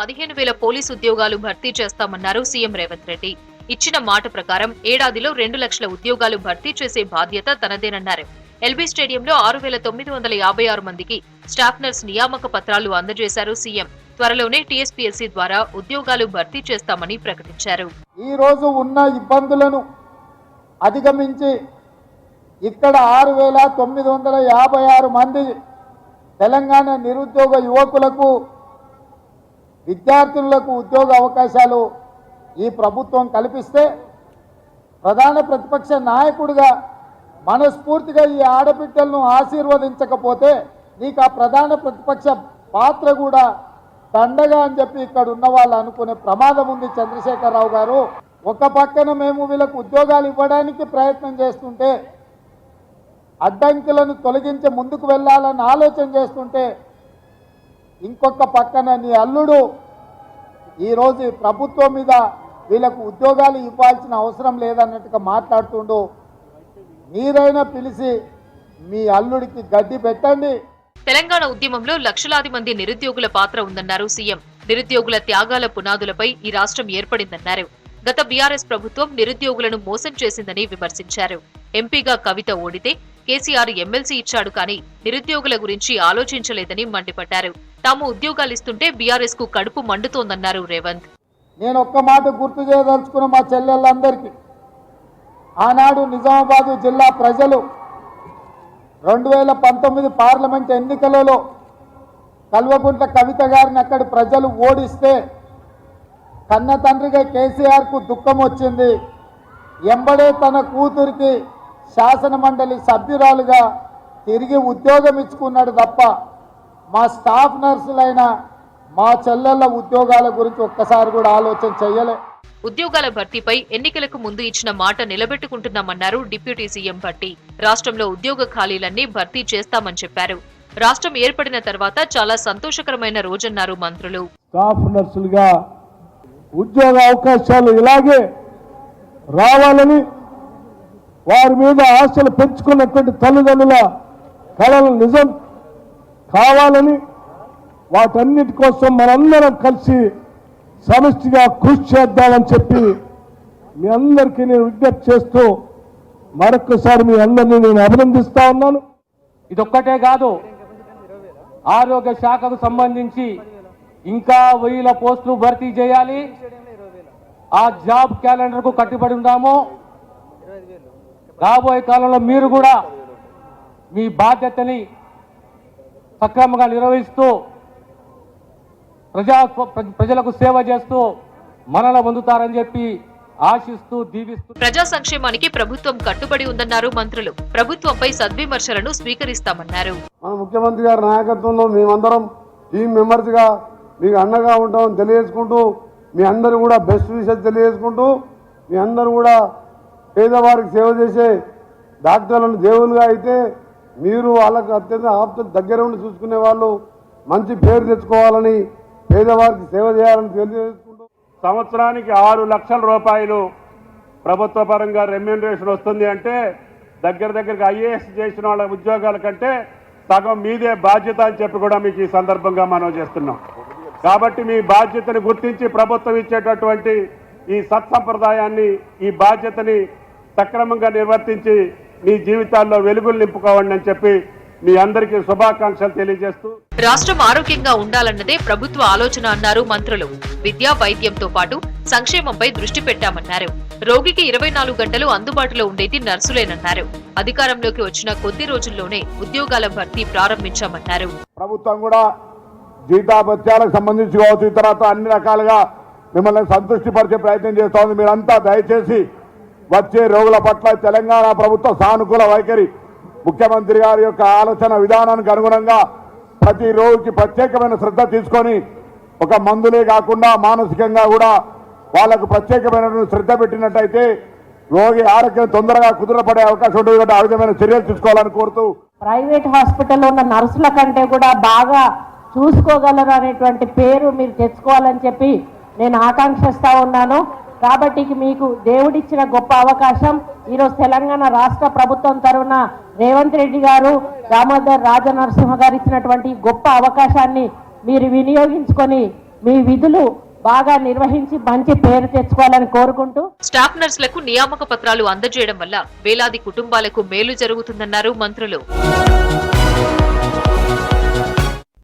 15,000 police ఉద్యోగాలు భర్తీ చేస్తామన్నారు సీఎం రేవంత్ రెడ్డి. ఇచ్చిన మాట ప్రకారం ఏడాదిలో 2 లక్షల ఉద్యోగాలు భర్తీ చేసే బాధ్యత తనదేనన్నారు. ఎల్బీ స్టేడియంలో 6,956 మందికి స్టాఫ్ నర్స్ నియామక పత్రాలు అందజేశారు సీఎం. త్వరలోనే టీఎస్పీఎస్సీ ద్వారా ఉద్యోగాలు భర్తీ చేస్తామని ప్రకటించారు. ఈ రోజు ఉన్న ఇబ్బందులను అధిగమించి ఇక్కడ 6,956 మంది తెలంగాణ నిరుద్యోగ యువకులకు విద్యార్థులకు ఉద్యోగ అవకాశాలు ఈ ప్రభుత్వం కల్పిస్తే ప్రధాన ప్రతిపక్ష నాయకుడిగా మనస్ఫూర్తిగా ఈ ఆడబిడ్డలను ఆశీర్వదించకపోతే నీకు ఆ ప్రధాన ప్రతిపక్ష పాత్ర కూడా దండగా అని చెప్పి ఇక్కడ ఉన్న వాళ్ళు అనుకునే ప్రమాదం ఉంది. చంద్రశేఖరరావు గారు, ఒక పక్కన మేము వీళ్ళకు ఉద్యోగాలు ఇవ్వడానికి ప్రయత్నం చేస్తుంటే, అడ్డంకులను తొలగించి ముందుకు వెళ్ళాలని ఆలోచన చేస్తుంటే, ఇంకొక పక్కన నీ అల్లుడు ఈరోజు ప్రభుత్వం మీద వీళ్ళకు ఉద్యోగాలు ఇవ్వాల్సిన అవసరం లేదన్నట్టుగా మాట్లాడుతుండు. మీరైనా పిలిచి మీ అల్లుడికి గడ్డి పెట్టండి. తెలంగాణ ఉద్యమంలో లక్షలాది మంది నిరుద్యోగుల పాత్ర ఉందన్నారు సీఎం. నిరుద్యోగుల త్యాగాల పునాదులపై ఈ రాష్ట్రం ఏర్పడిందన్నారు. గత బీఆర్ఎస్ ప్రభుత్వం నిరుద్యోగులను మోసం చేసిందని విమర్శించారు. ఎంపీగా కవిత ఓడితే కేసీఆర్ ఎమ్మెల్సీ ఇచ్చాడు కానీ నిరుద్యోగుల గురించి ఆలోచించలేదని మండిపడ్డారు. తాము ఉద్యోగాలిస్తుంటే బీఆర్ఎస్ కు కడుపు మండుతోందన్నారు రేవంత్. నేను ఒక్క మాట గుర్తు చేయదలుచుకున్న మా చెల్లెళ్ళందరికీ, ఆనాడు నిజామాబాద్ జిల్లా ప్రజలు 2019 పార్లమెంట్ ఎన్నికలలో కల్వకుంట్ల కవిత గారిని అక్కడి ప్రజలు ఓడిస్తే కన్న తండ్రిగా కేసీఆర్కు దుఃఖం వచ్చింది. ఎంబడే తన కూతురికి శాసన మండలి సభ్యురాలుగా తిరిగి ఉద్యోగం ఇచ్చుకున్నాడు తప్ప మా స్టాఫ్ నర్సులైన మా చెల్లెళ్ళ ఉద్యోగాల గురించి ఒక్కసారి కూడా ఆలోచన చెయ్యలే. ఉద్యోగాల భర్తీపై ఎన్నికలకు ముందు ఇచ్చిన మాట నిలబెట్టుకుంటున్నామన్నారు డిప్యూటీ సీఎం భట్టి. రాష్ట్రంలో ఉద్యోగ ఖాళీలన్నీ భర్తీ చేస్తామని చెప్పారు. రాష్ట్రం ఏర్పడిన తర్వాత చాలా సంతోషకరమైన రోజన్నారు మంత్రులు. స్టాఫ్ నర్సులుగా ఉద్యోగ అవకాశాలు ఇలాగే రావాలని, వారి మీద ఆశలు పెంచుకున్నటువంటి తల్లిదండ్రుల కళలు నిజం కావాలని, వాటన్నిటి కోసం మనందరం కలిసి సమిష్టిగా కృషి చేద్దామని చెప్పి మీ అందరికీ నేను విజ్ఞప్తి చేస్తూ మరొకసారి మీ అందరినీ నేను అభినందిస్తా ఉన్నాను. ఇదొక్కటే కాదు, ఆరోగ్య శాఖకు సంబంధించి ఇంకా 1000 పోస్టులు భర్తీ చేయాలి. ఆ జాబ్ క్యాలెండర్ కు కట్టుబడి ఉన్నాము. రాబోయే కాలంలో మీరు కూడా మీ బాధ్యతని సక్రమంగా నిర్వహిస్తూ ప్రజలకు సేవ చేస్తూ మనల పొందుతారని చెప్పి ఆశిస్తూ దీవిస్తూ ప్రజా సంక్షేమానికి ప్రభుత్వం కట్టుబడి ఉందన్నారు మంత్రులు. ప్రభుత్వంపై సద్విమర్శలను స్వీకరిస్తామన్నారు. మన ముఖ్యమంత్రి గారి నాయకత్వంలో మేమందరం టీం మెంబర్స్ గా మీకు అండగా ఉంటామని తెలియజేసుకుంటూ, మీ అందరూ కూడా బెస్ట్ విషయం తెలియజేసుకుంటూ, మీ అందరూ కూడా పేదవారికి సేవ చేసే డాక్టర్లను దేవులుగా అయితే మీరు వాళ్ళకు అత్యంత ఆప్త దగ్గర ఉండి చూసుకునే వాళ్ళు మంచి పేరు తెచ్చుకోవాలని, పేదవారికి సేవ చేయాలని తెలియజేసుకుంటూ, సంవత్సరానికి 6 లక్షల రూపాయలు ప్రభుత్వ పరంగా రెమ్యూనరేషన్ వస్తుంది అంటే దగ్గరికి ఐఏఎస్ చేసిన వాళ్ళ ఉద్యోగాల కంటే సగం మీదే బాధ్యత అని చెప్పి కూడా మీకు ఈ సందర్భంగా మనం చేస్తున్నాం. కాబట్టి మీ బాధ్యతని గుర్తించి ప్రభుత్వం ఇచ్చేటటువంటి ఈ సత్సంప్రదాయాన్ని, ఈ బాధ్యతని సక్రమంగా నిర్వర్తించి మీ జీవితాల్లో వెలుగులు నింపుకోవండి అని చెప్పి మీ అందరికీ శుభాకాంక్షలు తెలియజేస్తూ, రాష్ట్రం ఆరోగ్యంగా ఉండాలన్నదే ప్రభుత్వ ఆలోచన అన్నారు మంత్రులు. విద్య, వైద్యంతో పాటు సంక్షేమంపై దృష్టి పెట్టామన్నారు. రోగికి 24 గంటలు అందుబాటులో ఉండేది నర్సులేనన్నారు. అధికారంలోకి వచ్చిన కొద్ది రోజుల్లోనే ఉద్యోగాల భర్తీ ప్రారంభించామన్నారు. ప్రభుత్వం కూడా జీతాభత్యాలకు సంబంధించి కావచ్చు, తర్వాత అన్ని రకాలుగా మిమ్మల్ని సంతృష్టిపరిచే ప్రయత్నం చేస్తూ ఉంది. మీరంతా దయచేసి వచ్చే రోగుల పట్ల తెలంగాణ ప్రభుత్వ సానుకూల వైఖరి, ముఖ్యమంత్రి గారి యొక్క ఆలోచన విధానానికి అనుగుణంగా ప్రతి రోగికి ప్రత్యేకమైన శ్రద్ధ తీసుకొని, ఒక మందులే కాకుండా మానసికంగా కూడా వాళ్ళకు ప్రత్యేకమైన శ్రద్ధ పెట్టినట్టయితే రోగి ఆరోగ్యం తొందరగా కుదురపడే అవకాశం ఉంటుంది. కాబట్టి ఆ విధమైన చర్యలు తీసుకోవాలని కోరుతూ, ప్రైవేట్ హాస్పిటల్లో ఉన్న నర్సుల కంటే కూడా బాగా చూసుకోగలరు అనేటువంటి పేరు మీరు తెచ్చుకోవాలని చెప్పి నేను ఆకాంక్షిస్తా ఉన్నాను. కాబట్టి మీకు దేవుడిచ్చిన గొప్ప అవకాశం. ఈరోజు తెలంగాణ రాష్ట్ర ప్రభుత్వం తరఫున రేవంత్ రెడ్డి గారు, దామోదర్ రాజనరసింహ గారు ఇచ్చినటువంటి గొప్ప అవకాశాన్ని మీరు వినియోగించుకొని మీ విధులు బాగా నిర్వహించి మంచి పేరు తెచ్చుకోవాలని కోరుకుంటూ స్టాఫ్ నర్సులకు నియామక పత్రాలు అందజేయడం వల్ల వేలాది కుటుంబాలకు మేలు జరుగుతుందన్నారు మంత్రులు.